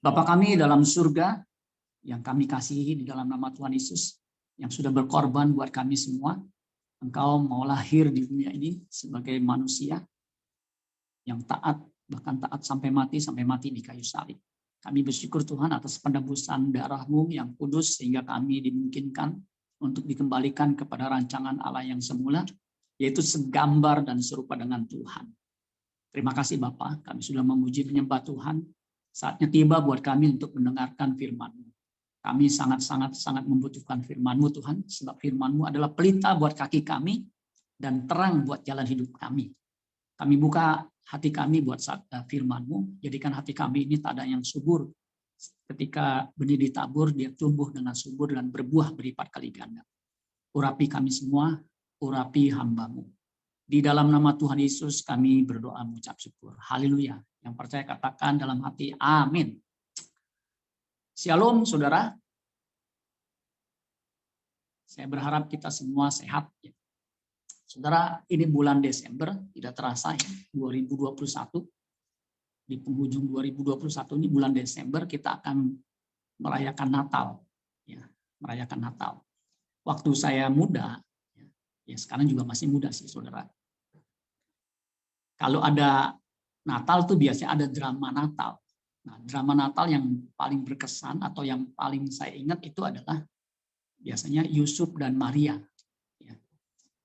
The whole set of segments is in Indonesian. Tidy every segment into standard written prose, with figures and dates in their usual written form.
Bapa kami dalam surga, yang kami kasihi di dalam nama Tuhan Yesus, yang sudah berkorban buat kami semua, Engkau mau lahir di dunia ini sebagai manusia yang taat, bahkan taat sampai mati di kayu salib. Kami bersyukur Tuhan atas penebusan darah-Mu yang kudus, sehingga kami dimungkinkan untuk dikembalikan kepada rancangan Allah yang semula, yaitu segambar dan serupa dengan Tuhan. Terima kasih Bapa, kami sudah memuji menyembah Tuhan. Saatnya tiba buat kami untuk mendengarkan firman-Mu. Kami sangat membutuhkan firman-Mu Tuhan, sebab firman-Mu adalah pelita buat kaki kami dan terang buat jalan hidup kami. Kami buka hati kami buat firman-Mu, jadikan hati kami ini tak ada yang subur. Ketika benih ditabur, dia tumbuh dengan subur dan berbuah berlipat kali ganda. Urapi kami semua, urapi hamba-Mu. Di dalam nama Tuhan Yesus kami berdoa mengucap syukur. Haleluya. Yang percaya katakan dalam hati, amin. Shalom saudara. Saya berharap kita semua sehat. Saudara, ini bulan Desember, tidak terasa ya, 2021. Di penghujung 2021 ini bulan Desember kita akan merayakan Natal. Ya, merayakan Natal. Waktu saya muda, ya sekarang juga masih muda sih saudara. Kalau ada Natal tuh biasanya ada drama Natal. Nah, drama Natal yang paling berkesan atau yang paling saya ingat itu adalah biasanya Yusuf dan Maria.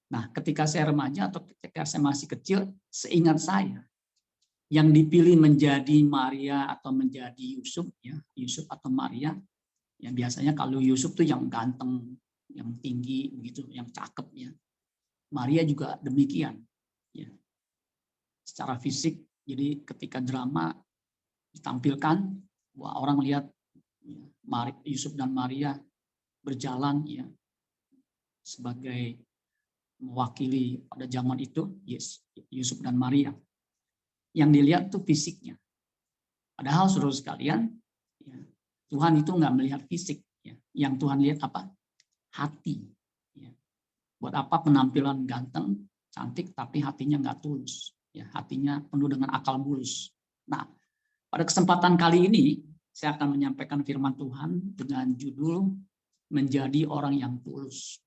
Nah, ketika saya remaja atau ketika saya masih kecil, seingat saya, yang dipilih menjadi Maria atau menjadi Yusuf, ya Yusuf atau Maria, ya biasanya kalau Yusuf tuh yang ganteng, yang tinggi, begitu, yang cakep, ya. Maria juga demikian, ya. Secara fisik, jadi ketika drama ditampilkan, wah, orang lihat ya, Yusuf dan Maria berjalan, ya, sebagai mewakili pada zaman itu, yes, Yusuf dan Maria. Yang dilihat tuh fisiknya. Padahal saudara sekalian, ya, Tuhan itu nggak melihat fisik. Ya. Yang Tuhan lihat apa? Hati. Ya. Buat apa penampilan ganteng, cantik, tapi hatinya nggak tulus. Ya, hatinya penuh dengan akal bulus. Nah, pada kesempatan kali ini, saya akan menyampaikan firman Tuhan dengan judul Menjadi Orang yang Tulus.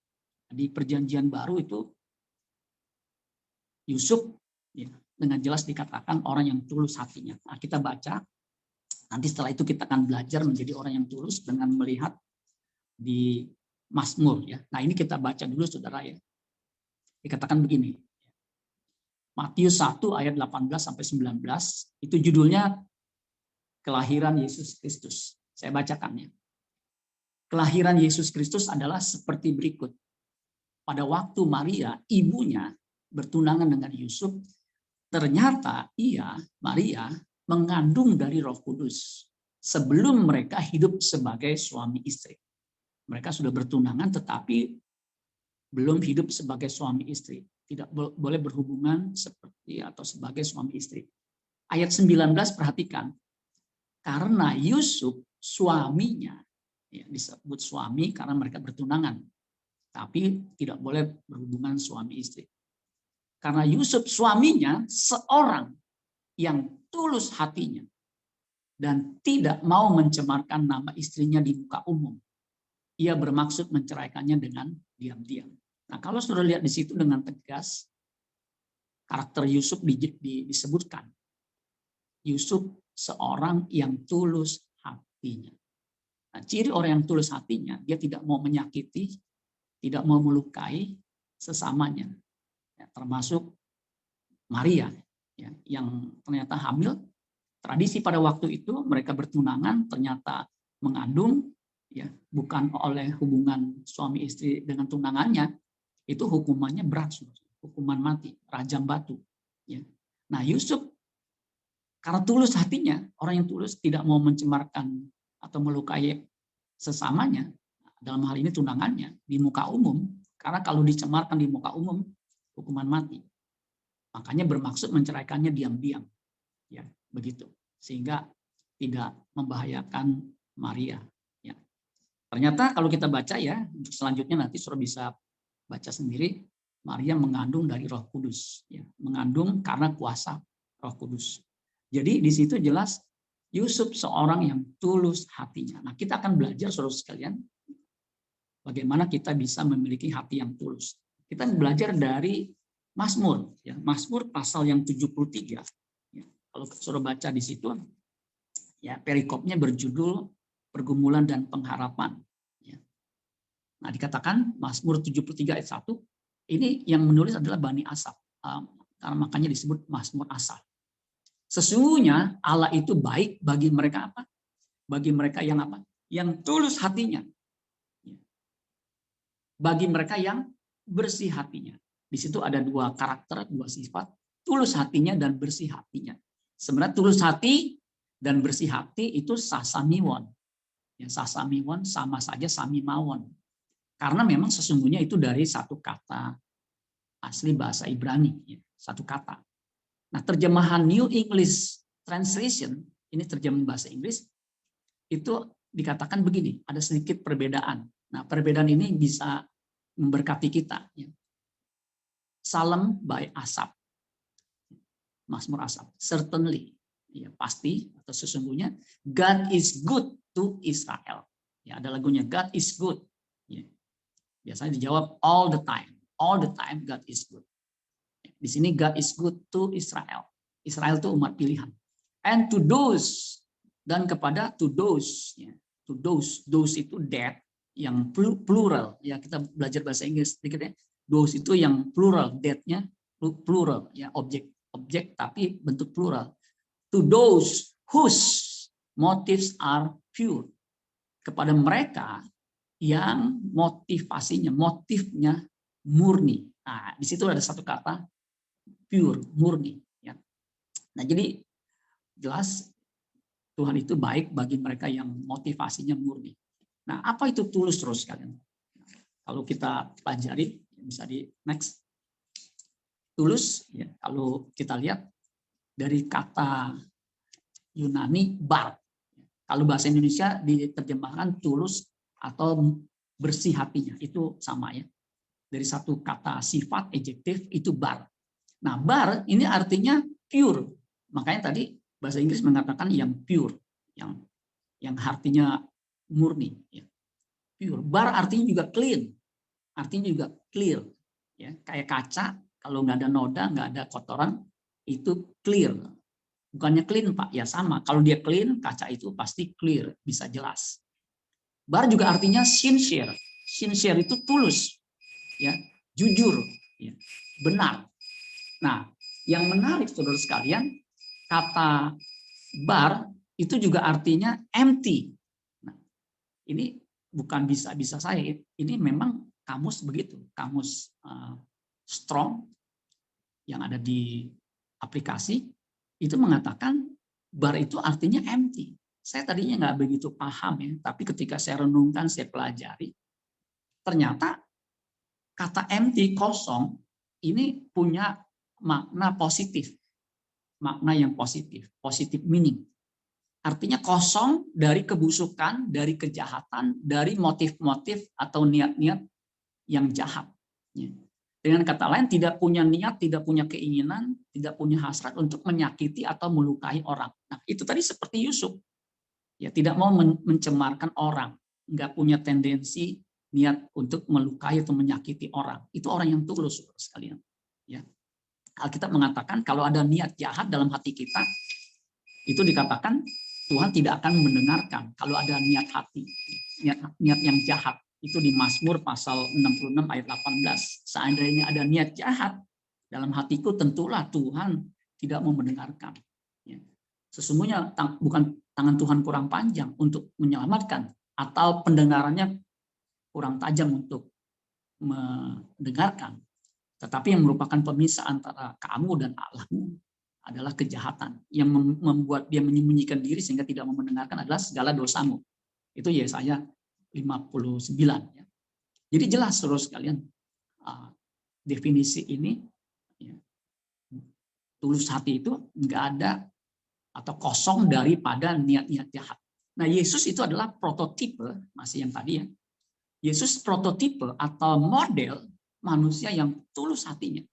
Di Perjanjian Baru itu, Yusuf, ya, dengan jelas dikatakan orang yang tulus hatinya. Nah, kita baca, nanti setelah itu kita akan belajar menjadi orang yang tulus dengan melihat di Mazmur. Ya. Nah, ini kita baca dulu saudara, ya. Dikatakan begini, Matius 1 ayat 18-19, itu judulnya Kelahiran Yesus Kristus. Saya bacakannya. Kelahiran Yesus Kristus adalah seperti berikut. Pada waktu Maria, ibunya, bertunangan dengan Yusuf, ternyata Maria, mengandung dari Roh Kudus sebelum mereka hidup sebagai suami istri. Mereka sudah bertunangan tetapi belum hidup sebagai suami istri. Tidak boleh berhubungan seperti atau sebagai suami istri. Ayat 19 perhatikan. Karena Yusuf suaminya, ya, disebut suami karena mereka bertunangan. Tapi tidak boleh berhubungan suami istri. Karena Yusuf suaminya seorang yang tulus hatinya dan tidak mau mencemarkan nama istrinya di muka umum. Ia bermaksud menceraikannya dengan diam-diam. Nah, kalau sudah lihat di situ dengan tegas, karakter Yusuf disebutkan. Yusuf seorang yang tulus hatinya. Nah, ciri orang yang tulus hatinya, dia tidak mau menyakiti, tidak mau melukai sesamanya. Ya, termasuk Maria, ya, yang ternyata hamil. Tradisi pada waktu itu mereka bertunangan ternyata mengandung, ya, bukan oleh hubungan suami istri dengan tunangannya, itu hukumannya berat, hukuman mati, rajam batu. Ya. Nah, Yusuf karena tulus hatinya, orang yang tulus tidak mau mencemarkan atau melukai sesamanya, dalam hal ini tunangannya, di muka umum, karena kalau dicemarkan di muka umum, hukuman mati. Makanya bermaksud menceraikannya diam-diam. Ya, begitu. Sehingga tidak membahayakan Maria. Ya. Ternyata kalau kita baca, ya, untuk selanjutnya nanti sudah bisa baca sendiri, Maria mengandung dari Roh Kudus. Ya. Mengandung karena kuasa Roh Kudus. Jadi di situ jelas Yusuf seorang yang tulus hatinya. Nah, kita akan belajar saudara sekalian bagaimana kita bisa memiliki hati yang tulus. Kita belajar dari Mazmur, ya, Mazmur pasal yang 73. Ya, kalau saudara baca di situ, ya, perikopnya berjudul pergumulan dan pengharapan. Ya. Nah, dikatakan Mazmur 73 ayat 1, ini yang menulis adalah Bani Asaf. Karena makanya disebut Mazmur Asaf. Sesungguhnya Allah itu baik bagi mereka apa? Bagi mereka yang apa? Yang tulus hatinya. Bagi mereka yang bersih hatinya. Di situ ada dua karakter, dua sifat, tulus hatinya dan bersih hatinya. Sebenarnya tulus hati dan bersih hati itu sasamiwon. Ya, sasamiwon sama saja samimawon. Karena memang sesungguhnya itu dari satu kata asli bahasa Ibrani, ya, satu kata. Nah, terjemahan New English Translation, ini terjemahan bahasa Inggris, itu dikatakan begini, ada sedikit perbedaan. Nah, perbedaan ini bisa memberkati kita. Ya. Psalm by Asaph, Mazmur Asaph, certainly, ya, pasti atau sesungguhnya, God is good to Israel. Ya, ada lagunya God is good. Ya. Biasanya dijawab all the time God is good. Di sini God is good to Israel. Israel itu umat pilihan. And to those, dan kepada to those, ya, to those itu that yang plural, ya, kita belajar bahasa Inggris sedikit ya. Those itu yang plural, that-nya plural, ya, objek tapi bentuk plural. To those whose motives are pure, kepada mereka yang motivasinya, motifnya murni. Nah, di situ ada satu kata pure, murni. Ya. Nah, jadi jelas Tuhan itu baik bagi mereka yang motivasinya murni. Nah, apa itu tulus terus kalian? Kalau kita pelajari, bisa di next. Tulus, ya, kalau kita lihat dari kata Yunani bar. Kalau bahasa Indonesia diterjemahkan tulus atau bersih hatinya, itu sama ya. Dari satu kata sifat adjektif itu bar. Nah, bar ini artinya pure. Makanya tadi bahasa Inggris mengatakan yang pure, yang artinya murni. Ya. Pure. Bar artinya juga clean, artinya juga clear. Ya, kayak kaca, kalau nggak ada noda, nggak ada kotoran, itu clear. Bukannya clean, Pak, ya sama. Kalau dia clean, kaca itu pasti clear, bisa jelas. Bar juga artinya sincere. Sincere itu tulus, ya, jujur, ya, benar. Nah, yang menarik saudara sekalian, kata bar itu juga artinya empty. Nah, ini bukan bisa-bisa saya, ini memang kamus begitu, kamus Strong yang ada di aplikasi itu mengatakan bar itu artinya empty. Saya tadinya nggak begitu paham ya, tapi ketika saya renungkan, saya pelajari, ternyata kata empty, kosong, ini punya makna positif, makna yang positif, positive meaning. Artinya kosong dari kebusukan, dari kejahatan, dari motif-motif atau niat-niat yang jahat. Dengan kata lain, tidak punya niat, tidak punya keinginan, tidak punya hasrat untuk menyakiti atau melukai orang. Nah, itu tadi seperti Yusuf. Ya, tidak mau mencemarkan orang, nggak punya tendensi niat untuk melukai atau menyakiti orang. Itu orang yang tulus, sekalian. Ya. Alkitab mengatakan kalau ada niat jahat dalam hati kita, itu dikatakan Tuhan tidak akan mendengarkan. Kalau ada niat hati, niat yang jahat, itu di Mazmur pasal 66 ayat 18. Seandainya ada niat jahat dalam hatiku, tentulah Tuhan tidak mau mendengarkan. Ya. Sesungguhnya bukan tangan Tuhan kurang panjang untuk menyelamatkan, atau pendengarannya kurang tajam untuk mendengarkan. Tetapi yang merupakan pemisah antara kamu dan Allahmu adalah kejahatan. Yang membuat dia menyembunyikan diri sehingga tidak mau mendengarkan adalah segala dosamu. Itu Yesaya 59. Ya. Jadi jelas saudara sekalian, definisi ini, ya, tulus hati itu nggak ada atau kosong daripada niat-niat jahat. Nah, Yesus itu adalah prototipe, masih yang tadi ya. Yesus prototipe atau model manusia yang tulus hatinya.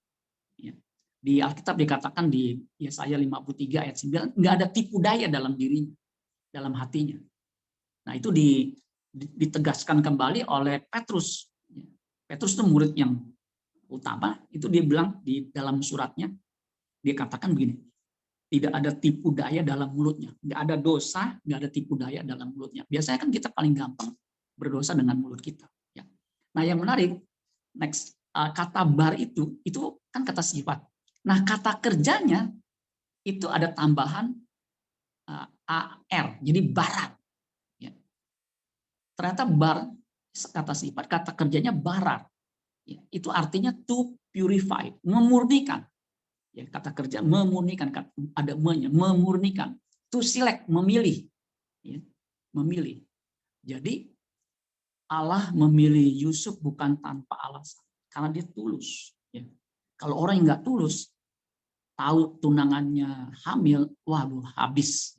Ya. Di Alkitab dikatakan di Yesaya 53 ayat 9, nggak ada tipu daya dalam dirinya. dalam hatinya. Nah, itu ditegaskan kembali oleh Petrus. Petrus itu murid yang utama, itu dia bilang di dalam suratnya, dia katakan begini, tidak ada tipu daya dalam mulutnya, nggak ada dosa, nggak ada tipu daya dalam mulutnya. Biasanya kan kita paling gampang berdosa dengan mulut kita. Ya. Nah, yang menarik, next, kata bar itu kan kata sifat. Nah, kata kerjanya itu ada tambahan AR, jadi barat. Ya. Ternyata bar, kata sifat, kata kerjanya barat. Ya. Itu artinya to purify, memurnikan. Ya, kata kerja memurnikan, ada memurnikan. To select, memilih. Ya, memilih. Jadi Allah memilih Yusuf bukan tanpa alasan, karena dia tulus. Ya. Kalau orang yang nggak tulus, tahu tunangannya hamil, waduh habis.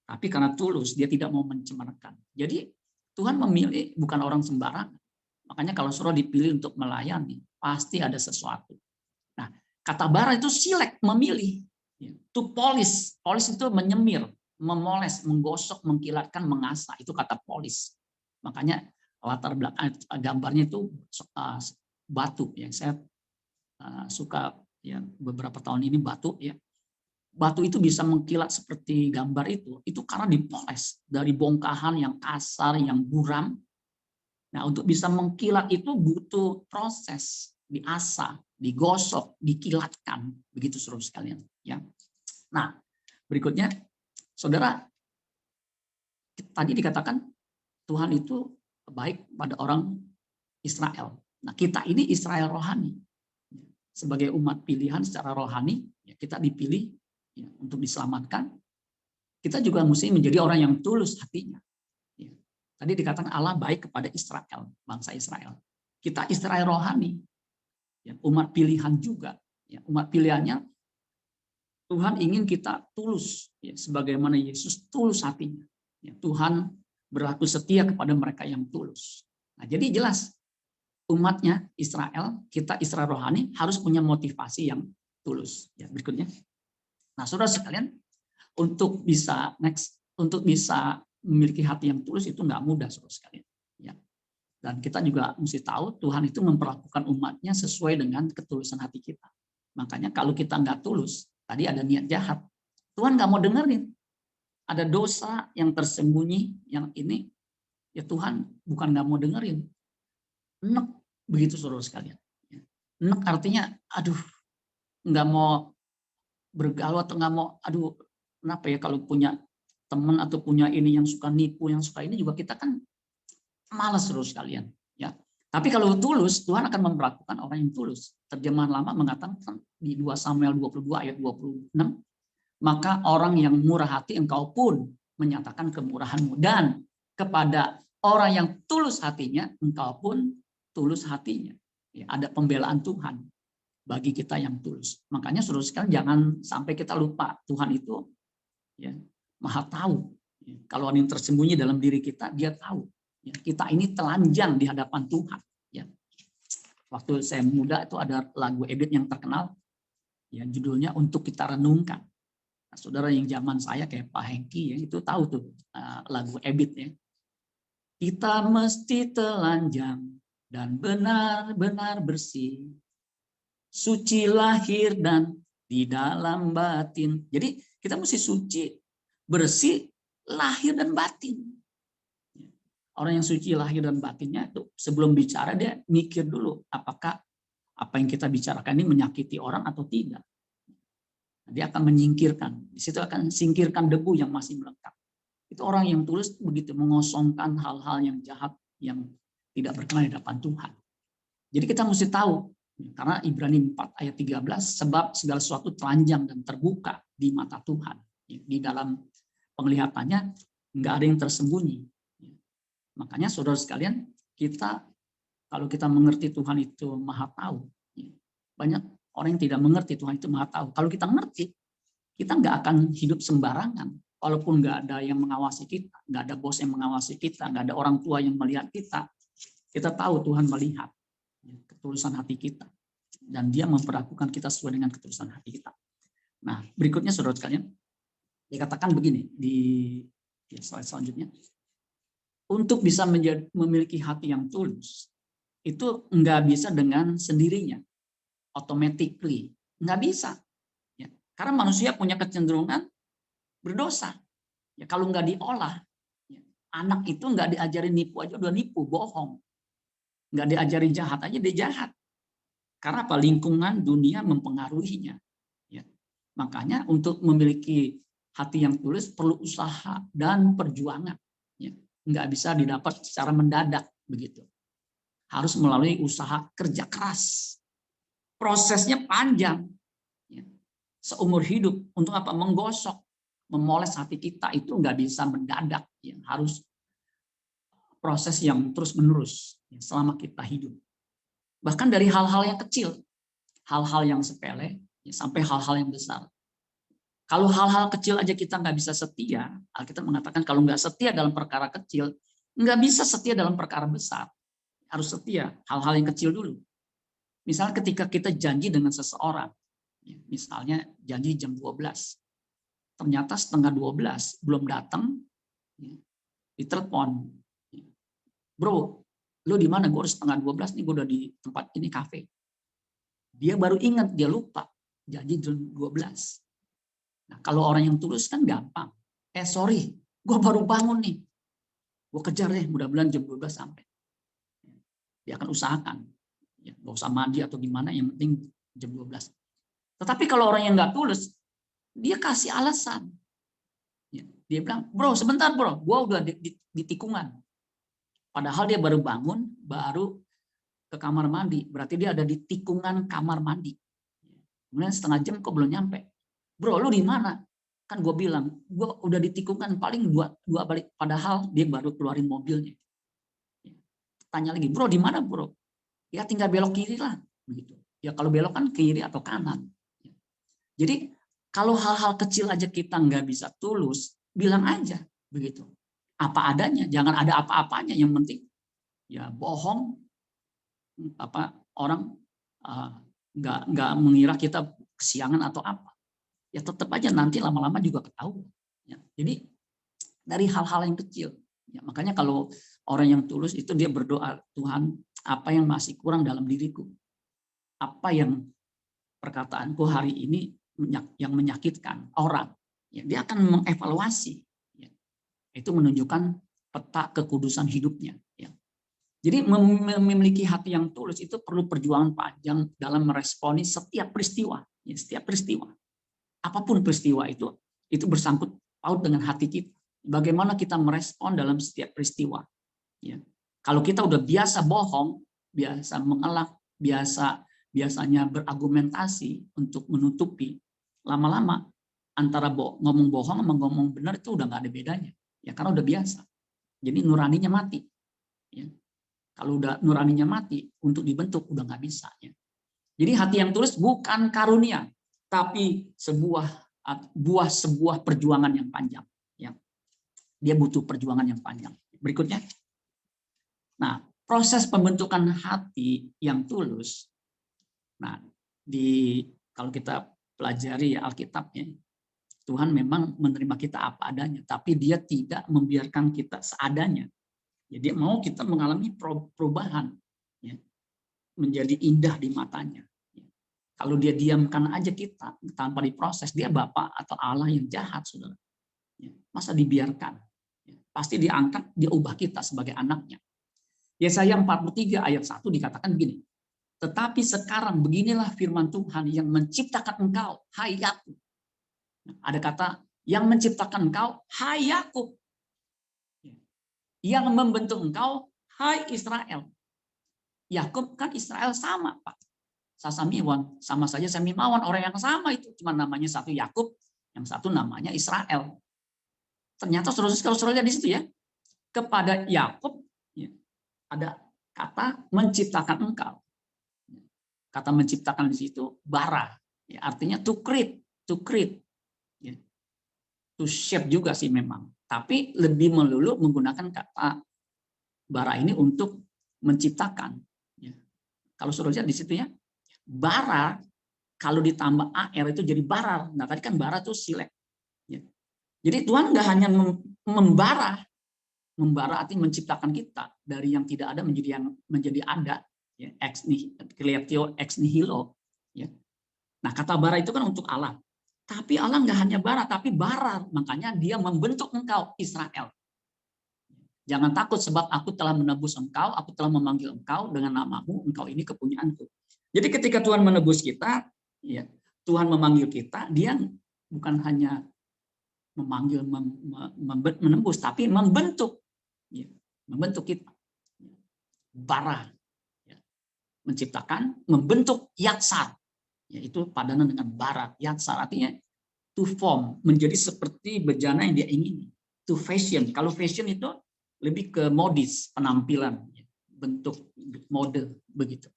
Tapi karena tulus, dia tidak mau mencemarkan. Jadi Tuhan memilih bukan orang sembarangan. Makanya kalau suruh dipilih untuk melayani, pasti ada sesuatu. Nah, kata bara itu select, memilih. To polish. Polish itu menyemir, memoles, menggosok, mengkilatkan, mengasah. Itu kata polish. Makanya latar belakang gambarnya itu batu. Yang saya suka ya beberapa tahun ini batu ya. Batu itu bisa mengkilat seperti gambar itu karena dipoles dari bongkahan yang kasar, yang buram. Nah, untuk bisa mengkilat itu butuh proses, diasah, digosok, dikilatkan, begitu saudara sekalian. Ya. Nah, berikutnya, saudara, tadi dikatakan Tuhan itu baik pada orang Israel. Nah, kita ini Israel rohani. Sebagai umat pilihan secara rohani, kita dipilih ya, untuk diselamatkan. Kita juga mesti menjadi orang yang tulus hatinya. Ya. Tadi dikatakan Allah baik kepada Israel, bangsa Israel. Kita Israel rohani, ya, umat pilihan juga. Ya, umat pilihannya Tuhan ingin kita tulus, ya, sebagaimana Yesus tulus hatinya. Ya, Tuhan berlaku setia kepada mereka yang tulus. Nah, jadi jelas umatnya Israel, kita Israel rohani harus punya motivasi yang tulus. Ya, berikutnya. Nah, saudara sekalian, untuk bisa memiliki hati yang tulus itu nggak mudah, saudara sekalian. Ya. Dan kita juga mesti tahu Tuhan itu memperlakukan umatnya sesuai dengan ketulusan hati kita. Makanya kalau kita nggak tulus, tadi ada niat jahat, Tuhan nggak mau dengerin. Ada dosa yang tersembunyi, yang ini, ya Tuhan bukan nggak mau dengerin. Enek, begitu saudara sekalian. Enek artinya, aduh, nggak mau bergaul atau nggak mau, aduh, kenapa ya kalau punya teman atau punya ini yang suka nipu, yang suka ini juga kita kan malas saudara sekalian. Ya. Tapi kalau tulus, Tuhan akan memperlakukan orang yang tulus. Terjemahan lama mengatakan di 2 Samuel 22 ayat 26, maka orang yang murah hati engkau pun menyatakan kemurahanmu. Dan kepada orang yang tulus hatinya, engkau pun tulus hatinya. Ya, ada pembelaan Tuhan bagi kita yang tulus. Makanya saudara sekalian jangan sampai kita lupa Tuhan itu ya, maha tahu. Ya, kalau ada yang tersembunyi dalam diri kita, dia tahu. Ya, kita ini telanjang di hadapan Tuhan. Ya. Waktu saya muda itu ada lagu Ebit yang terkenal, ya, judulnya Untuk Kita Renungkan. Nah, saudara yang zaman saya kayak Pak Hengki ya, itu tahu tuh lagu Ebit ya. Kita mesti telanjang dan benar-benar bersih, suci lahir dan di dalam batin. Jadi kita mesti suci, bersih, lahir dan batin. Orang yang suci lahir dan batinnya itu sebelum bicara dia mikir dulu apakah apa yang kita bicarakan ini menyakiti orang atau tidak. Dia akan menyingkirkan, di situ akan singkirkan debu yang masih melekat. Itu orang yang tulus begitu mengosongkan hal-hal yang jahat yang tidak berkenan di hadapan Tuhan. Jadi kita mesti tahu karena Ibrani 4 ayat 13 sebab segala sesuatu telanjang dan terbuka di mata Tuhan. Di dalam penglihatannya nggak ada yang tersembunyi. Makanya saudara sekalian, kita kalau kita mengerti Tuhan itu maha tahu, banyak orang yang tidak mengerti Tuhan itu maha tahu. Kalau kita mengerti, kita nggak akan hidup sembarangan. Walaupun nggak ada yang mengawasi kita, nggak ada bos yang mengawasi kita, nggak ada orang tua yang melihat kita tahu Tuhan melihat ketulusan hati kita. Dan dia memperlakukan kita sesuai dengan ketulusan hati kita. Nah, berikutnya saudara sekalian, dikatakan begini di Ya, slide selanjutnya. Untuk bisa memiliki hati yang tulus, itu nggak bisa dengan sendirinya, automatically. Nggak bisa. Ya. Karena manusia punya kecenderungan berdosa. Ya, kalau nggak diolah, ya, anak itu nggak diajarin nipu aja udah nipu, bohong. Nggak diajarin jahat aja dia jahat. Karena apa? Lingkungan dunia mempengaruhinya. Ya. Makanya untuk memiliki hati yang tulus perlu usaha dan perjuangan. Ya. Nggak bisa didapat secara mendadak begitu. Harus melalui usaha kerja keras. Prosesnya panjang. Ya. Seumur hidup. Untuk apa? Menggosok, memoles hati kita itu nggak bisa mendadak. Ya. Harus proses yang terus-menerus ya, selama kita hidup. Bahkan dari hal-hal yang kecil, hal-hal yang sepele, ya, sampai hal-hal yang besar. Kalau hal-hal kecil aja kita nggak bisa setia, Alkitab mengatakan kalau nggak setia dalam perkara kecil, nggak bisa setia dalam perkara besar. Harus setia hal-hal yang kecil dulu. Misalnya ketika kita janji dengan seseorang, misalnya janji jam 12, ternyata setengah 12 belum datang, ditelepon, bro, lu di mana? Gue harus setengah 12 nih, gue udah di tempat ini kafe. Dia baru ingat, dia lupa janji jam 12. Nah, kalau orang yang tulus kan gampang. Sorry, gue baru bangun nih. Gue kejar deh, mudah-mudahan jam 12 sampai. Dia akan usahakan. Ya, gak usah mandi atau gimana, yang penting jam 12. Tetapi kalau orang yang nggak tulus, dia kasih alasan. Ya, dia bilang, bro sebentar bro, gue udah di tikungan. Padahal dia baru bangun, baru ke kamar mandi. Berarti dia ada di tikungan kamar mandi. Kemudian setengah jam kok belum nyampe. Bro, lu di mana? Kan gue bilang, gue udah di tikungan paling dua balik. Padahal dia baru keluarin mobilnya. Tanya lagi, bro di mana bro? Ya tinggal belok kiri lah. Begitu. Ya kalau belok kan kiri atau kanan. Jadi kalau hal-hal kecil aja kita nggak bisa tulus, bilang aja begitu. Apa adanya, jangan ada apa-apanya. Yang penting ya bohong. Apa orang nggak mengira kita kesiangan atau apa. Ya tetap aja nanti lama-lama juga ketahuan. Ya, jadi dari hal-hal yang kecil. Ya, makanya kalau orang yang tulus itu dia berdoa, Tuhan, apa yang masih kurang dalam diriku? Apa yang perkataanku hari ini yang menyakitkan orang? Ya, dia akan mengevaluasi. Ya, itu menunjukkan peta kekudusan hidupnya. Ya. Jadi memiliki hati yang tulus itu perlu perjuangan panjang dalam meresponi setiap peristiwa. Ya, setiap peristiwa. Apapun peristiwa itu bersangkut paut dengan hati kita. Bagaimana kita merespon dalam setiap peristiwa. Ya. Kalau kita udah biasa bohong, biasa mengelak, biasanya berargumentasi untuk menutupi, lama-lama antara ngomong bohong sama ngomong benar itu udah nggak ada bedanya. Ya karena udah biasa. Jadi nuraninya mati. Ya. Kalau udah nuraninya mati, untuk dibentuk udah nggak bisa. Ya. Jadi hati yang tulus bukan karunia, tapi buah sebuah perjuangan yang panjang. Ya. Dia butuh perjuangan yang panjang. Berikutnya. Nah, proses pembentukan hati yang tulus. Nah, kalau kita pelajari Alkitabnya, Tuhan memang menerima kita apa adanya, tapi Dia tidak membiarkan kita seadanya. Jadi mau kita mengalami perubahan, ya, menjadi indah di matanya. Kalau dia diamkan aja kita tanpa diproses, dia Bapa atau Allah yang jahat, saudara. Masa dibiarkan? Pasti diangkat, dia ubah kita sebagai anaknya. Yesaya 43 ayat 1 dikatakan begini, tetapi sekarang beginilah firman Tuhan yang menciptakan engkau, hai Yakub. Ada kata, yang menciptakan engkau, hai Yakub. Yang membentuk engkau, hai Israel. Yakub kan Israel sama, Pak. Sasamiwan, sama saja Samimawan, orang yang sama itu, cuma namanya satu Yakub, yang satu namanya Israel. Ternyata saudara-saudara di situ ya, kepada Yakub ya, ada kata menciptakan engkau. Kata menciptakan di situ bara, ya, artinya to create, ya. To shape juga sih memang, tapi lebih melulu menggunakan kata bara ini untuk menciptakan. Ya. Kalau saudara lihat di situ ya, bara kalau ditambah AR itu jadi barar. Nah tadi kan bara tuh silek. Ya. Jadi Tuhan nggak hanya membara artinya menciptakan kita dari yang tidak ada menjadi ada, ya, creatio ex nihilo, ya. Nah, kata bara itu kan untuk Allah. Tapi Allah nggak hanya bara, tapi bara. Makanya dia membentuk engkau, Israel. Jangan takut sebab aku telah menebus engkau, aku telah memanggil engkau dengan namamu, engkau ini kepunyaanku. Jadi ketika Tuhan menebus kita, ya, Tuhan memanggil kita, dia bukan hanya memanggil, menembus, tapi membentuk, ya, membentuk kita. Bara, ya, menciptakan, membentuk, yatsar, yaitu padanan dengan bara. Yatsar artinya to form, menjadi seperti bejana yang dia ingini. To fashion, kalau fashion itu lebih ke modis, penampilan, bentuk, mode, begitu.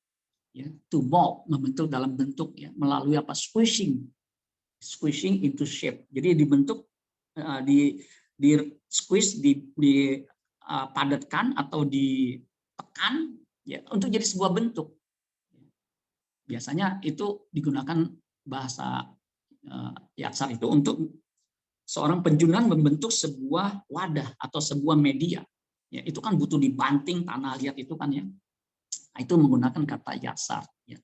Ya, to mold, membentuk dalam bentuk, ya, melalui apa? Squishing into shape. Jadi dibentuk, di squish, padatkan atau ditekan, ya, untuk jadi sebuah bentuk. Biasanya itu digunakan bahasa yatsar itu untuk seorang penjunan membentuk sebuah wadah atau sebuah media. Ya, itu kan butuh dibanting tanah liat itu kan, ya. Nah, itu menggunakan kata yatsar. Ya.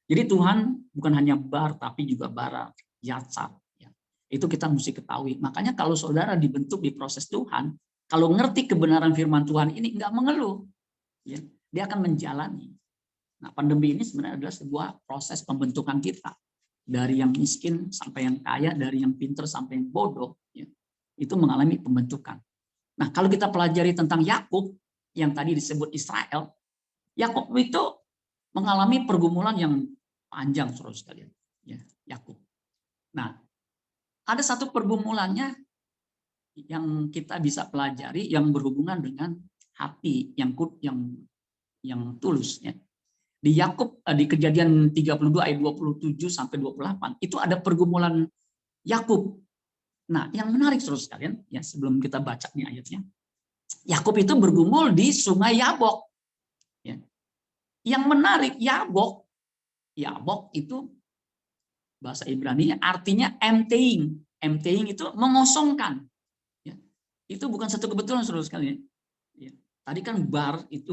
Jadi Tuhan bukan hanya bar tapi juga bara, yatsar. Ya. Itu kita mesti ketahui. Makanya kalau saudara dibentuk di proses Tuhan, kalau ngerti kebenaran firman Tuhan ini nggak mengeluh, ya, dia akan menjalani. Nah, pandemi ini sebenarnya adalah sebuah proses pembentukan kita. Dari yang miskin sampai yang kaya, dari yang pinter sampai yang bodoh, ya, itu mengalami pembentukan. Nah, kalau kita pelajari tentang Yakub yang tadi disebut Israel, Yakub itu mengalami pergumulan yang panjang, saudara sekalian. Ya, Yakub. Nah, ada satu pergumulannya yang kita bisa pelajari yang berhubungan dengan hati yang tulus. Ya. Di Yakub, di Kejadian 32 ayat 27 sampai 28 itu ada pergumulan Yakub. Nah, yang menarik saudara sekalian, ya, sebelum kita baca nih ayatnya, Yakub itu bergumul di Sungai Yabok. Ya. Yang menarik, Yabok itu bahasa Ibrani artinya emptying. Emptying itu mengosongkan. Ya. Itu bukan satu kebetulan saudara sekalian. Ya. Tadi kan bar itu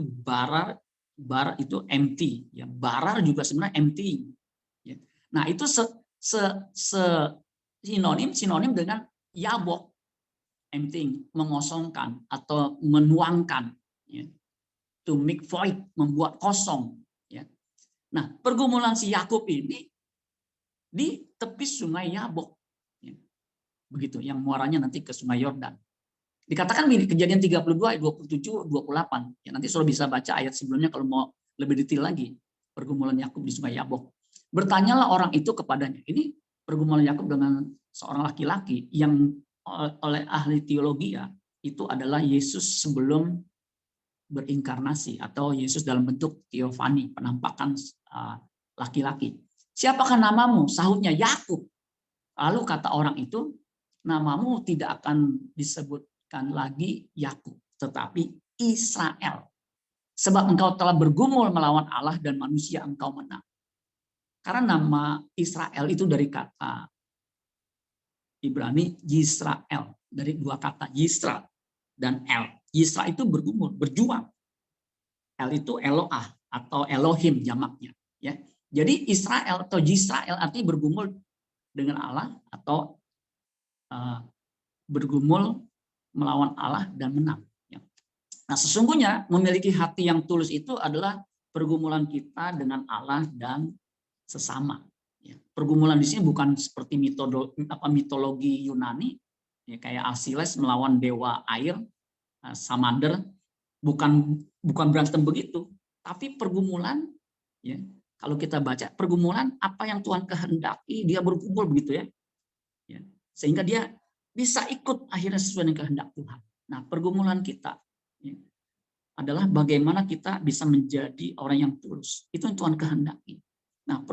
itu empty. Ya. Barar juga sebenarnya emptying. Ya. Nah, itu sinonim dengan Yabok, emptying, mengosongkan atau menuangkan, ya. To make void, membuat kosong, ya. Nah, pergumulan si Yakub ini di tepi Sungai Yabok, ya. Begitu, yang muaranya nanti ke Sungai Yordan. Dikatakan di Kejadian 32 ayat 27 28, ya, nanti sudah bisa baca ayat sebelumnya kalau mau lebih detail lagi, pergumulan Yakub di Sungai Yabok. Bertanyalah orang itu kepadanya. Ini pergumulan Yakub dengan seorang laki-laki yang oleh ahli teologi, ya, itu adalah Yesus sebelum berinkarnasi atau Yesus dalam bentuk teofani, penampakan laki-laki. Siapakah namamu? Sahutnya Yakub. Lalu kata orang itu, namamu tidak akan disebutkan lagi Yakub, tetapi Israel. Sebab engkau telah bergumul melawan Allah dan manusia engkau menang. Karena nama Israel itu dari kata Ibrani Yisrael, dari dua kata Yisra dan El. Yisra itu bergumul, berjuang. El itu Eloah atau Elohim jamaknya. Ya. Jadi Israel atau Yisrael artinya bergumul dengan Allah atau bergumul melawan Allah dan menang. Ya. Nah, sesungguhnya memiliki hati yang tulus itu adalah pergumulan kita dengan Allah dan sesama. Ya. Pergumulan di sini bukan seperti mitologi Yunani, ya, kayak Asiles melawan dewa air, Samander, bukan berantem begitu, tapi pergumulan, ya, kalau kita baca pergumulan apa yang Tuhan kehendaki, dia berkumpul begitu, ya. Ya, sehingga dia bisa ikut akhirnya sesuai dengan kehendak Tuhan. Nah, pergumulan kita, ya, adalah bagaimana kita bisa menjadi orang yang tulus. Itu yang Tuhan kehendaki. Nah,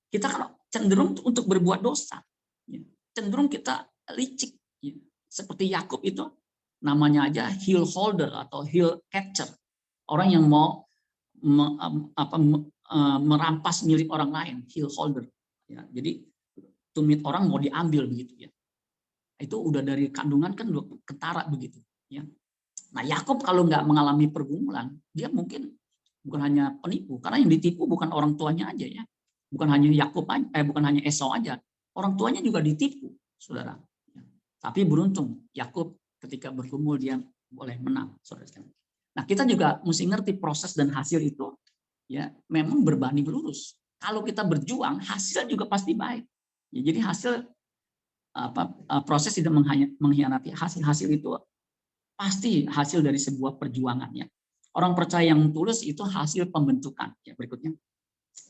kita kan cenderung untuk berbuat dosa, ya. Cenderung kita licik, ya. Seperti Yakub itu namanya aja heel holder atau heel catcher, orang yang mau merampas milik orang lain, heel holder. Ya, jadi tumit orang mau diambil begitu, ya. Itu udah dari kandungan kan udah ketara begitu. Ya. Nah Yakub kalau nggak mengalami pergumulan, dia mungkin bukan hanya penipu, karena yang ditipu bukan orang tuanya aja ya, bukan hanya Yakub aja, bukan hanya Esau aja, orang tuanya juga ditipu, saudara. Tapi beruntung Yakub ketika bergumul dia boleh menang, saudara. Nah kita juga mesti ngerti proses dan hasil itu, ya memang berbanding lurus. Kalau kita berjuang, hasil juga pasti baik. Ya, jadi hasil proses tidak mengkhianati hasil itu pasti hasil dari sebuah perjuangan ya. Orang percaya yang tulus itu hasil pembentukan ya berikutnya.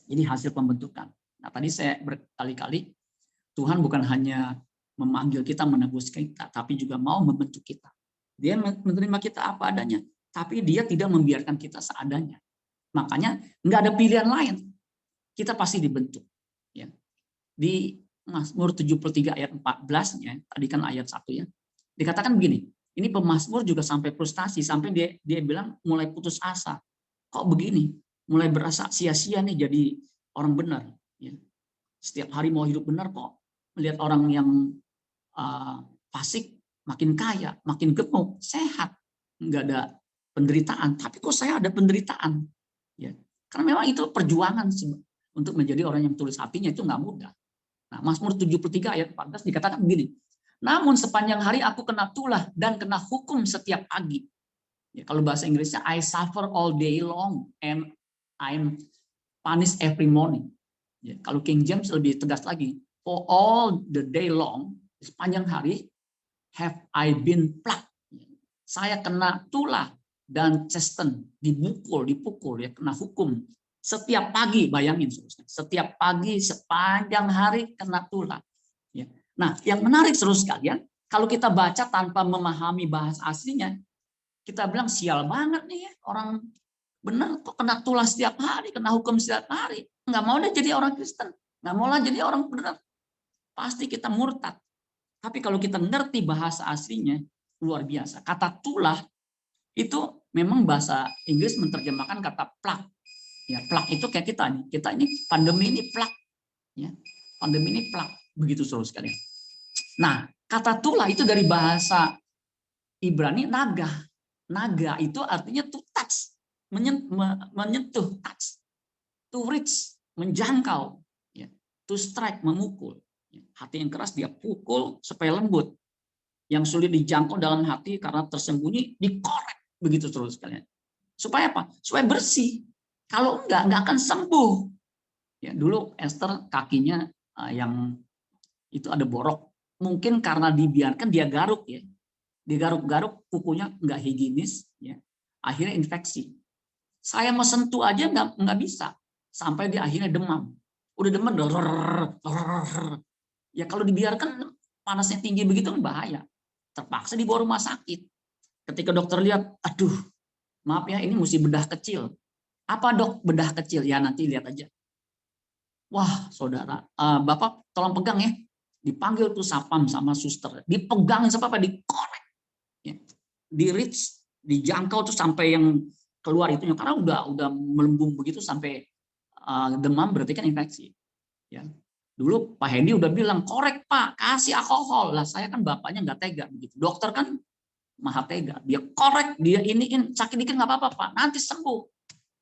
Jadi hasil pembentukan. Nah, tadi saya berkali-kali Tuhan bukan hanya memanggil kita menebus kita, tapi juga mau membentuk kita. Dia menerima kita apa adanya, tapi dia tidak membiarkan kita seadanya. Makanya nggak ada pilihan lain. Kita pasti dibentuk. Ya. Di Mazmur 73 ayat 14-nya, tadi kan ayat 1 ya. Dikatakan begini, ini pemazmur juga sampai frustasi, sampai dia bilang mulai putus asa. Kok begini? Mulai berasa sia-sia nih jadi orang benar. Ya. Setiap hari mau hidup benar kok. Melihat orang yang fasik makin kaya, makin gemuk, sehat. Nggak ada penderitaan. Tapi kok saya ada penderitaan? Ya. Karena memang itu perjuangan untuk menjadi orang yang tulus hatinya itu nggak mudah. Nah, Mazmur 73 ayat 14 dikatakan begini, namun sepanjang hari aku kena tulah dan kena hukum setiap pagi. Ya, kalau bahasa Inggrisnya, I suffer all day long and I'm punished every morning. Ya, kalau King James lebih tegas lagi, for all the day long, sepanjang hari, have I been plucked. Saya kena tulah dan chasten, dipukul, ya kena hukum. Setiap pagi, bayangin, setiap pagi sepanjang hari kena tulah. Ya. Nah, yang menarik terus sekalian, kalau kita baca tanpa memahami bahasa aslinya, kita bilang sial banget nih ya, orang benar kok kena tulah setiap hari, kena hukum setiap hari. Nggak mau deh jadi orang Kristen, nggak mau lah jadi orang benar. Pasti kita murtad. Tapi kalau kita ngerti bahasa aslinya, luar biasa. Kata tulah itu memang bahasa Inggris menerjemahkan kata plak. Ya, plak itu kayak kita nih. Kita ini pandemi ini plak. Ya, pandemi ini plak. Begitu saudara sekalian. Nah, kata tulah itu dari bahasa Ibrani naga. Naga itu artinya to touch, menyentuh, touch. To reach, menjangkau. Ya. To strike, memukul. Ya. Hati yang keras dia pukul supaya lembut. Yang sulit dijangkau dalam hati karena tersembunyi dikorek. Begitu terus sekalian. Supaya apa? Supaya bersih. Kalau enggak akan sembuh. Ya, dulu Esther kakinya yang itu ada borok. Mungkin karena dibiarkan dia garuk ya. Digaruk-garuk kukunya enggak higienis ya. Akhirnya infeksi. Saya mau sentuh aja enggak bisa. Sampai dia akhirnya demam. Udah demam ya kalau dibiarkan panasnya tinggi begitu kan bahaya. Terpaksa dibawa rumah sakit. Ketika dokter lihat, aduh, maaf ya ini mesti bedah kecil. Apa dok bedah kecil? Ya nanti lihat aja. Wah saudara, Bapak tolong pegang ya. Dipanggil tuh sapam sama suster. Dipegangin sampai apa? Dikorek. Ya. Di reach, dijangkau tuh sampai yang keluar itunya. Karena udah melembung begitu sampai demam berarti kan infeksi. Ya. Dulu Pak Hendy udah bilang, korek Pak, kasih alkohol. Lah saya kan bapaknya nggak tega. Gitu. Dokter kan maha tega. Dia korek, dia iniin, sakit dikit nggak apa-apa Pak, nanti sembuh.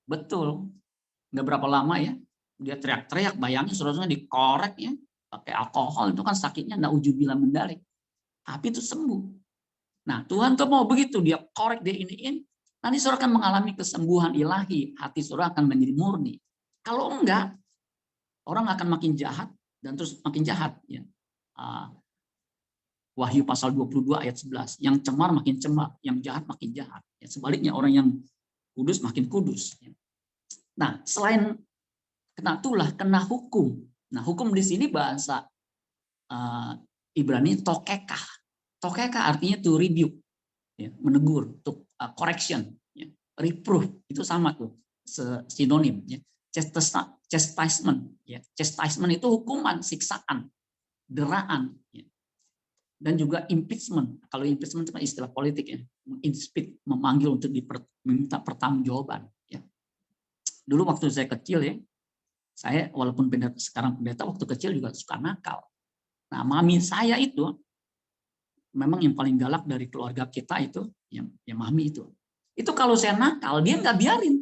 Betul. Nggak berapa lama ya, dia teriak-teriak, bayangin saudara dikorek ya, pakai alkohol, itu kan sakitnya nggak ujubilah mendalik. Tapi itu sembuh. Nah Tuhan tuh mau begitu, dia korek, dia iniin, nanti saudara akan mengalami kesembuhan ilahi, hati saudara akan menjadi murni. Kalau enggak, orang akan makin jahat, dan terus makin jahat. Ya. Wahyu pasal 22 ayat 11, yang cemar makin cemar, yang jahat makin jahat. Ya, sebaliknya orang yang kudus makin kudus. Ya. Nah, selain kena tulah, kena hukum. Nah, hukum di sini bahasa Ibrani tokekah. Tokekah artinya to rebuke, ya, menegur, to correction, ya. Reproof itu sama tuh, sinonim. Ya. Chastisement, ya. Chastisement itu hukuman, siksaan, deraan. Ya. Dan juga impeachment. Kalau impeachment itu istilah politik ya, memanggil untuk diminta pertanggungjawaban. Ya. Dulu waktu saya kecil ya, saya walaupun sekarang pendeta, waktu kecil juga suka nakal. Nah, mami saya itu memang yang paling galak dari keluarga kita itu yang mami itu. Itu kalau saya nakal, dia nggak biarin.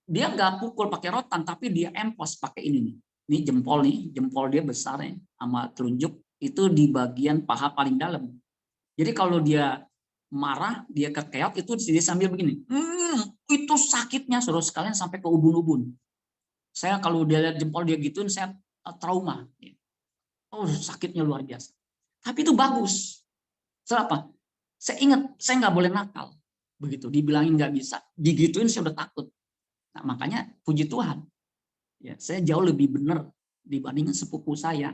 Dia nggak pukul pakai rotan, tapi dia empos pakai ini nih. Ini jempol dia besar ya, sama telunjuk itu di bagian paha paling dalam. Jadi kalau dia marah, dia kekeok, itu dia sambil begini. Itu sakitnya suruh sekalian sampai ke ubun-ubun. Saya kalau dia lihat jempol dia gituin, saya trauma. Oh, sakitnya luar biasa. Tapi itu bagus. Kenapa? Saya ingat, saya nggak boleh nakal. Begitu, dibilangin nggak bisa, digituin saya udah takut. Nah, makanya puji Tuhan, ya, saya jauh lebih benar dibandingin sepupu saya.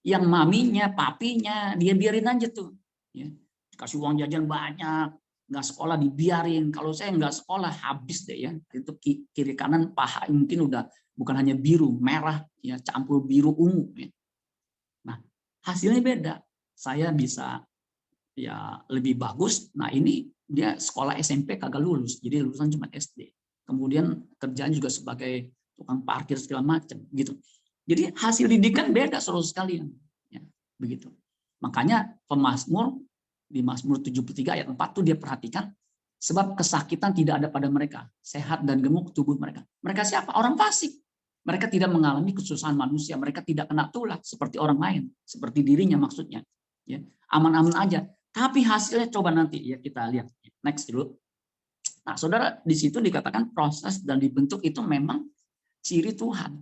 Yang maminya, papinya, dia biarin aja tuh. Ya, kasih uang jajan banyak, nggak sekolah dibiarin. Kalau saya nggak sekolah, habis deh ya. Itu kiri kanan paha mungkin udah bukan hanya biru, merah, ya campur biru ungu. Ya. Nah, hasilnya beda. Saya bisa ya lebih bagus. Nah, ini dia sekolah SMP kagak lulus, jadi lulusan cuma SD. Kemudian kerjaan juga sebagai tukang parkir segala macam gitu. Jadi hasil didikan beda saudara sekalian. Ya, begitu. Makanya pemazmur di Mazmur 73 ayat 4 tuh dia perhatikan, sebab kesakitan tidak ada pada mereka, sehat dan gemuk tubuh mereka. Mereka siapa? Orang fasik. Mereka tidak mengalami kesusahan manusia, mereka tidak kena tulah seperti orang lain, seperti dirinya maksudnya. Ya, aman-aman aja. Tapi hasilnya coba nanti ya kita lihat. Next dulu. Nah, saudara, di situ dikatakan proses dan dibentuk itu memang ciri Tuhan.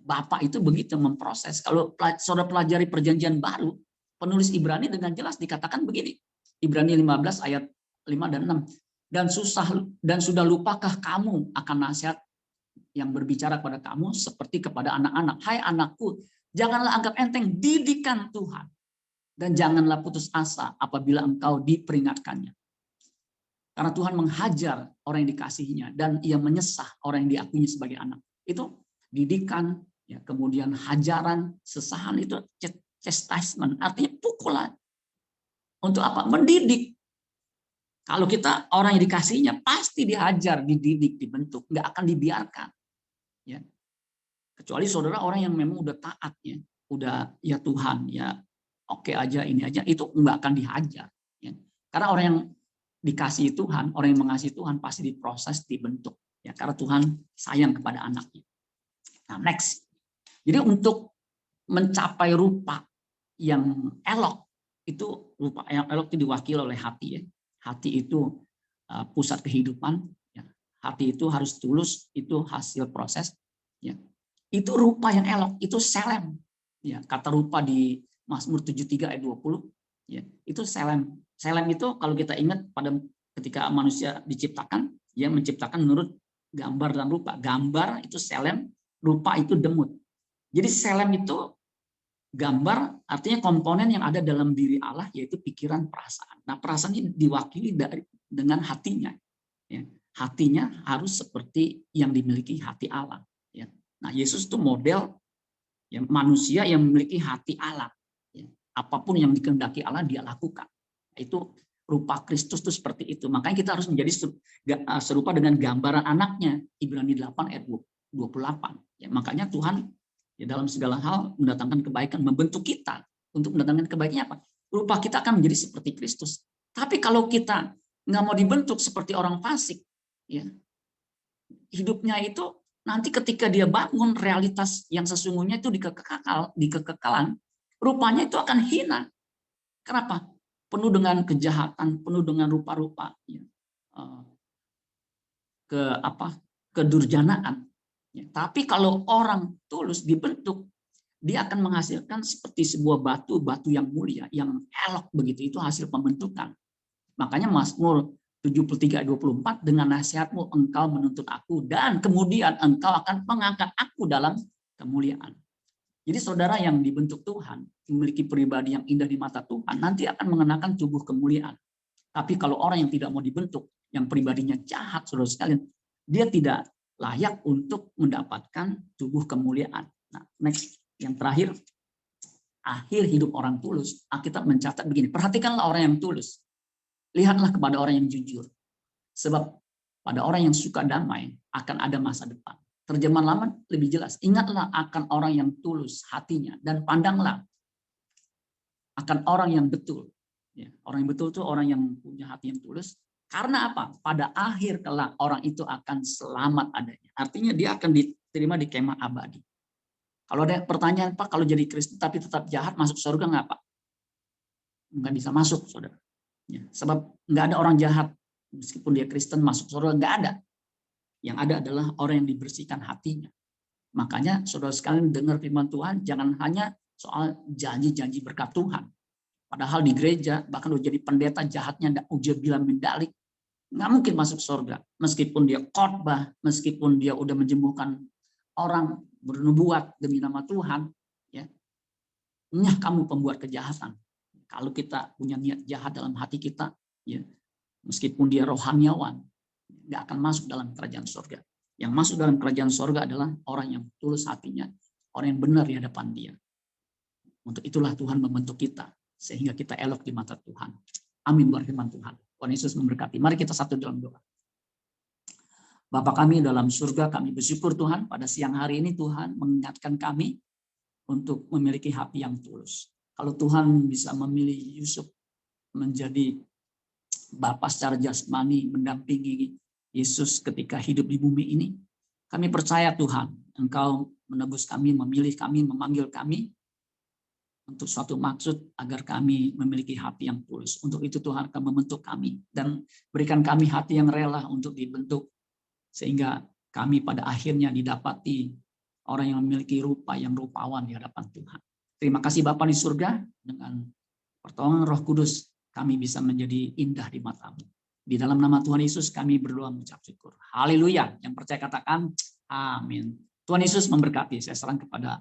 Bapak itu begitu memproses. Kalau saudara pelajari perjanjian baru, penulis Ibrani dengan jelas dikatakan begini. Ibrani 15 ayat 5 dan 6. Dan sudah lupakah kamu akan nasihat yang berbicara kepada kamu seperti kepada anak-anak. Hai anakku, janganlah anggap enteng didikan Tuhan. Dan janganlah putus asa apabila engkau diperingatkannya. Karena Tuhan menghajar orang yang dikasihinya dan ia menyesah orang yang diakuinya sebagai anak. Itu didikan, ya, kemudian hajaran, sesahan itu chastisement, artinya pukulan. Untuk apa? Mendidik. Kalau kita orang yang dikasihinya pasti dihajar, dididik, dibentuk, nggak akan dibiarkan. Ya. Kecuali saudara orang yang memang udah taat, ya, udah ya Tuhan, ya oke aja ini aja, itu nggak akan dihajar. Ya. Karena orang yang dikasihi Tuhan, orang yang mengasihi Tuhan pasti diproses, dibentuk. Ya, karena Tuhan sayang kepada anaknya. Nah, next. Jadi untuk mencapai rupa yang elok, itu rupa yang elok itu diwakili oleh hati. Ya. Hati itu pusat kehidupan. Ya. Hati itu harus tulus, itu hasil proses. Ya. Itu rupa yang elok, itu selem. Ya, kata rupa di Mazmur 73 ayat 20, ya, itu selem. Selem itu kalau kita ingat pada ketika manusia diciptakan, ya menciptakan menurut gambar dan rupa. Gambar itu selem, rupa itu demut. Jadi selem itu gambar, artinya komponen yang ada dalam diri Allah, yaitu pikiran, perasaan. Nah, perasaan ini diwakili dengan hatinya. Ya. Hatinya harus seperti yang dimiliki hati Allah. Ya. Nah, Yesus itu model ya, manusia yang memiliki hati Allah. Ya. Apapun yang dikehendaki Allah, dia lakukan. Itu rupa Kristus itu seperti itu. Makanya kita harus menjadi serupa dengan gambaran anaknya. Ibrani 8 ayat 28. Ya, makanya Tuhan ya, dalam segala hal mendatangkan kebaikan, membentuk kita untuk mendatangkan kebaikannya apa? Rupa kita akan menjadi seperti Kristus. Tapi kalau kita nggak mau dibentuk seperti orang fasik, ya, hidupnya itu nanti ketika dia bangun realitas yang sesungguhnya itu di kekekalan, rupanya itu akan hina. Kenapa? Penuh dengan kejahatan, penuh dengan rupa-rupa, ya, kedurjanaan. Ya, tapi kalau orang tulus dibentuk, dia akan menghasilkan seperti sebuah batu yang mulia, yang elok begitu. Itu hasil pembentukan. Makanya Mazmur 73:24, dengan nasihatmu engkau menuntut aku dan kemudian engkau akan mengangkat aku dalam kemuliaan. Jadi saudara yang dibentuk Tuhan, memiliki pribadi yang indah di mata Tuhan, nanti akan mengenakan tubuh kemuliaan. Tapi kalau orang yang tidak mau dibentuk, yang pribadinya jahat, saudara sekalian, dia tidak layak untuk mendapatkan tubuh kemuliaan. Nah, next, yang terakhir, akhir hidup orang tulus. Alkitab mencatat begini, perhatikanlah orang yang tulus. Lihatlah kepada orang yang jujur. Sebab pada orang yang suka damai akan ada masa depan. Terjemahan lama lebih jelas. Ingatlah akan orang yang tulus hatinya dan pandanglah akan orang yang betul. Ya, orang yang betul itu orang yang punya hati yang tulus. Karena apa? Pada akhir kelak orang itu akan selamat adanya. Artinya dia akan diterima di kemah abadi. Kalau ada pertanyaan, Pak, kalau jadi Kristen tapi tetap jahat, masuk surga nggak, Pak? Nggak bisa masuk, saudara. Ya, sebab nggak ada orang jahat. Meskipun dia Kristen masuk surga, nggak ada. Yang ada adalah orang yang dibersihkan hatinya. Makanya saudara sekalian dengar firman Tuhan, jangan hanya soal janji-janji berkat Tuhan. Padahal di gereja, bahkan udah jadi pendeta jahatnya, ujar bilang mendalik, nggak mungkin masuk surga. Meskipun dia khotbah, meskipun dia udah menyembuhkan orang, bernubuat demi nama Tuhan, ya, nyah kamu pembuat kejahatan. Kalau kita punya niat jahat dalam hati kita, ya, meskipun dia rohaniawan, nggak akan masuk dalam kerajaan surga. Yang masuk dalam kerajaan surga adalah orang yang tulus hatinya, orang yang benar di hadapan dia. Untuk itulah Tuhan membentuk kita, sehingga kita elok di mata Tuhan. Amin buat firman Tuhan. Tuhan Yesus memberkati. Mari kita satu dalam doa. Bapa kami dalam surga, kami bersyukur Tuhan pada siang hari ini Tuhan mengingatkan kami untuk memiliki hati yang tulus. Kalau Tuhan bisa memilih Yusuf menjadi Bapa secara jasmani, mendampingi Yesus ketika hidup di bumi ini, kami percaya Tuhan, Engkau menebus kami, memilih kami, memanggil kami untuk suatu maksud agar kami memiliki hati yang tulus. Untuk itu Tuhan akan membentuk kami dan berikan kami hati yang rela untuk dibentuk, sehingga kami pada akhirnya didapati orang yang memiliki rupa yang rupawan di hadapan Tuhan. Terima kasih Bapa di surga, dengan pertolongan Roh Kudus kami bisa menjadi indah di mata-Mu. Di dalam nama Tuhan Yesus kami berdoa mengucap syukur. Haleluya. Yang percaya katakan amin. Tuhan Yesus memberkati. Saya serang kepada